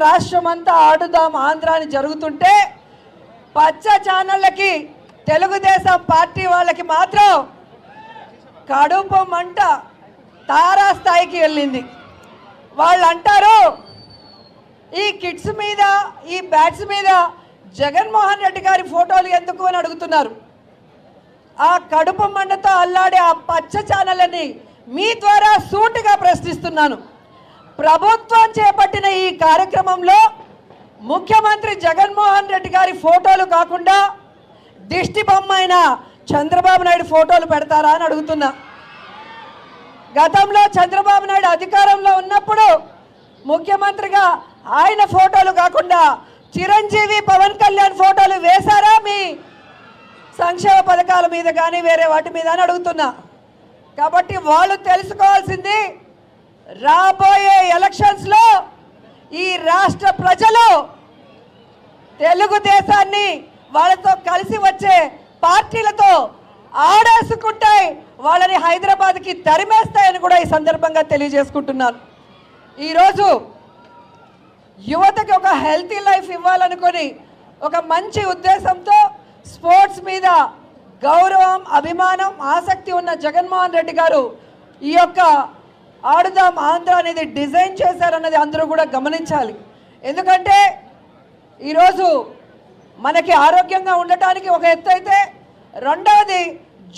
రాష్ట్రమంతా ఆడుదాం ఆంధ్ర అని జరుగుతుంటే పచ్చ ఛానళ్ళకి తెలుగుదేశం పార్టీ వాళ్ళకి మాత్రం కడుపు మంట తారా స్థాయికి వెళ్ళింది. వాళ్ళు అంటారు ఈ కిడ్స్ మీద ఈ బ్యాట్స్ మీద జగన్మోహన్ రెడ్డి గారి ఫోటోలు ఎందుకు అని అడుగుతున్నారు. ఆ కడుపు మంటతో అల్లాడే ఆ పచ్చ ఛానళ్ళని మీ ద్వారా సూటిగా ప్రశ్నిస్తున్నాను. ప్రభుత్వం చేపట్టిన ఈ కార్యక్రమంలో ముఖ్యమంత్రి జగన్మోహన్ రెడ్డి గారి ఫోటోలు కాకుండా దిష్టి బొమ్మ అయిన చంద్రబాబు నాయుడు ఫోటోలు పెడతారా అని అడుగుతున్నా. గతంలో చంద్రబాబు నాయుడు అధికారంలో ఉన్నప్పుడు ముఖ్యమంత్రిగా ఆయన ఫోటోలు కాకుండా చిరంజీవి పవన్ కళ్యాణ్ ఫోటోలు వేశారా మీ సంక్షేమ పథకాల మీద కానీ వేరే వాటి మీద అని అడుగుతున్నా. కాబట్టి వాళ్ళు తెలుసుకోవాల్సింది రాబోయే ఎలక్షన్స్లో ఈ రాష్ట్ర ప్రజలు తెలుగుదేశాన్ని వాళ్ళతో కలిసి వచ్చే పార్టీలతో ఆడేసుకుంటాయి, వాళ్ళని హైదరాబాద్కి తరిమేస్తాయని కూడా ఈ సందర్భంగా తెలియజేసుకుంటున్నాను. ఈరోజు యువతకి ఒక హెల్తీ లైఫ్ ఇవ్వాలనుకొని ఒక మంచి ఉద్దేశంతో స్పోర్ట్స్ మీద గౌరవం, అభిమానం, ఆసక్తి ఉన్న జగన్మోహన్ రెడ్డి గారు ఈ యొక్క ఆడుదాం ఆంధ్ర అనేది డిజైన్ చేశారన్నది అందరూ కూడా గమనించాలి. ఎందుకంటే ఈరోజు మనకి ఆరోగ్యంగా ఉండటానికి ఒక ఎత్తు అయితే, రెండవది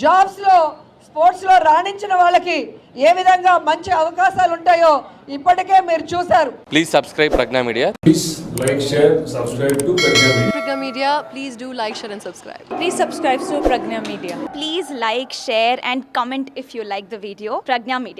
జాబ్స్లో స్పోర్ట్స్లో రాణించిన వాళ్ళకి ఏ విధంగా మంచి అవకాశాలు ఉంటాయో ఇప్పటికే మీరు చూశారు. Please subscribe Pragna media. Please like, share, subscribe to Pragna Media. Pragna Media, please do like, share and subscribe. Please subscribe to Pragna Media. Please like, share and comment if you like the video. Pragna Media.